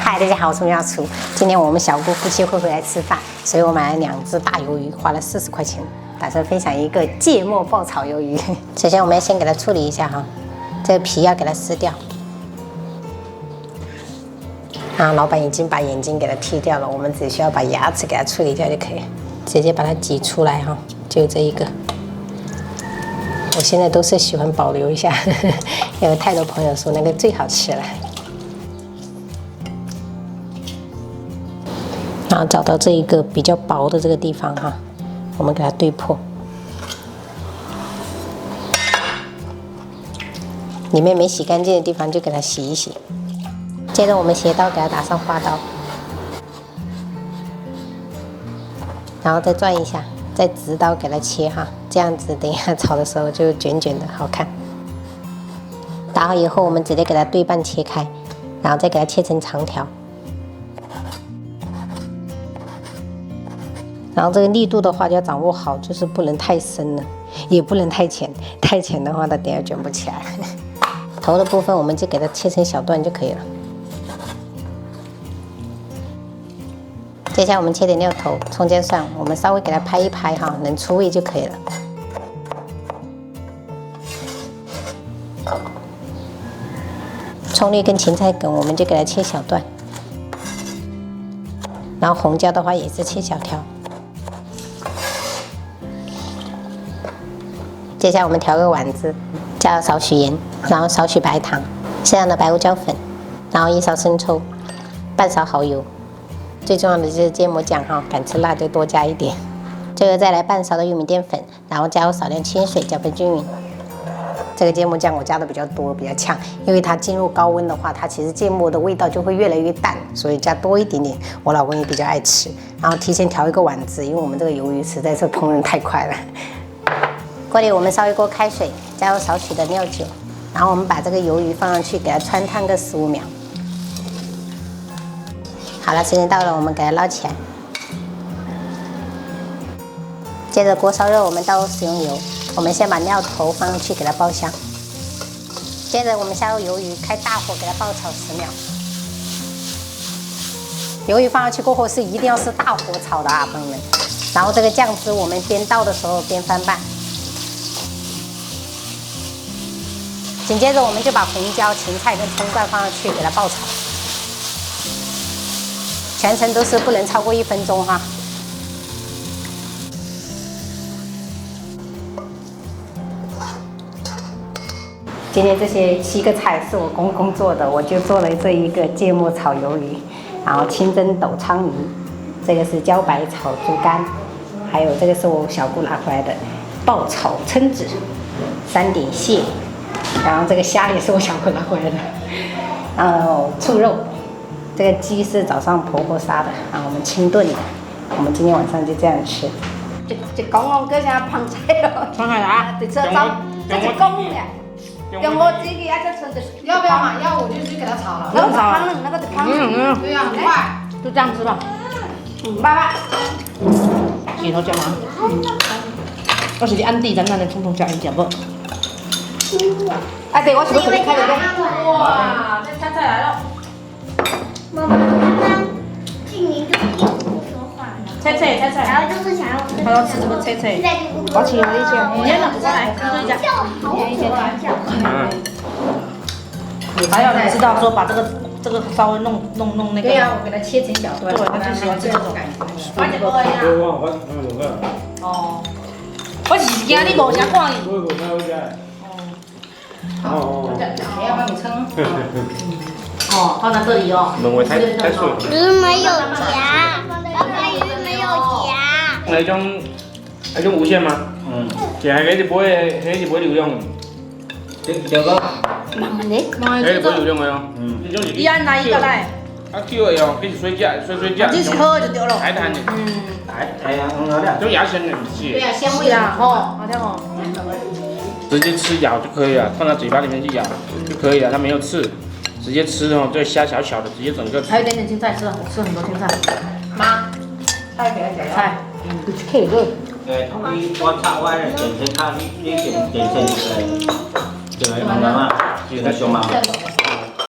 嗨，大家好，我是苗厨。今天我们小姑夫妻会回来吃饭，所以我买了2只大鱿鱼，花了40块钱，打算分享一个芥末爆炒鱿鱼。首先我们要先给它处理一下哈，这个皮要给它撕掉。啊，老板已经把眼睛给它剔掉了，我们只需要把牙齿给它处理掉就可以，直接把它挤出来哈，就这一个。我现在都是喜欢保留一下，因为太多朋友说那个最好吃了。然后找到这一个比较薄的这个地方哈，我们给它对破，里面没洗干净的地方就给它洗一洗。接着我们斜刀给它打上花刀，然后再转一下，再直刀给它切哈，这样子等一下炒的时候就卷卷的好看。打好以后，我们直接给它对半切开，然后再给它切成长条。然后这个力度的话就要掌握好，就是不能太深了，也不能太浅，太浅的话它等下卷不起来。头的部分我们就给它切成小段就可以了。接下来我们切点料头、葱姜蒜，我们稍微给它拍一拍哈，能出味就可以了。葱绿跟芹菜梗我们就给它切小段，然后红椒的话也是切小条。接下来我们调个碗子，加少许盐，然后少许白糖，适量的白胡椒粉，然后1勺生抽，半勺蚝油。最重要的就是芥末酱哈，敢吃辣就多加一点。最后再来半勺的玉米淀粉，然后加入少量清水，搅拌均匀。这个芥末酱我加的比较多，比较呛，因为它进入高温的话，它其实芥末的味道就会越来越淡，所以加多一点点。我老公也比较爱吃。然后提前调一个碗子，因为我们这个鱿鱼实在是烹饪太快了。锅里我们烧一锅开水，加入少许的料酒，然后我们把这个鱿鱼放上去，给它汆烫个15秒。好了，时间到了，我们给它捞起来。接着锅烧热，我们倒入食用油，我们先把料头放上去给它爆香。接着我们下入鱿鱼，开大火给它爆炒10秒。鱿鱼放上去过后是一定要是大火炒的啊，朋友们。然后这个酱汁我们边倒的时候边翻拌。紧接着我们就把红椒、芹菜跟葱段放上去给它爆炒，全程都是不能超过1分钟哈。今天这些7个菜是我公公做的，我就做了这一个芥末炒鱿鱼，然后清蒸斗昌鱼，这个是茭白炒猪肝，还有这个是我小姑拿回来的爆炒蛏子，3点蟹。然后这个虾也是我小姑拿回来的，然后醋肉，这个鸡是早上婆婆杀的，然后我们清炖的，我们今天晚上就这样吃。这公公搁下胖菜了，胖菜啥？对，这招，这是公的，用我自己啊，这纯的。要不要嘛？要我就去给他炒了。那个汤冷，那个汤冷。对呀，很快，就这样吃吧。爸爸，石头食嘛？我是你按地咱那冲食，你食不？啊，对，我是不是开的工？哇，这菜来了。妈妈刚刚静宁就一直不说话，菜，然后就是想要跟他要吃什么菜？现在就不我请我一起，你先过来，你叫好叫。还要你知道说把这个稍微弄那个。对呀，我给它切成小段。对，他就喜欢吃这种感觉。快点过来呀！哦，我是惊你无啥看伊。我要帮你称。哦，放在这里哦。门卫太水。鱼没有夹，爸爸鱼没有夹。那种无线吗？嗯。其实迄是买流量的。这个。慢慢的。迄是买流量的哦。嗯。伊按哪一个来？啊，叫的哦，这是水饺，水饺。这是好就对了。海滩的。哎呀，这种牙签的不是。对呀，鲜味啊，哦，好听哦。直接吃咬就可以了，放到嘴巴里面去咬就可以了，它没有刺，直接吃哦。这虾小小的，直接整个。还有一点点青菜，吃很多青菜。妈，菜给他夹。菜，可以对。我炒我的点心卡，你点心就来，就来妈妈，就来熊猫。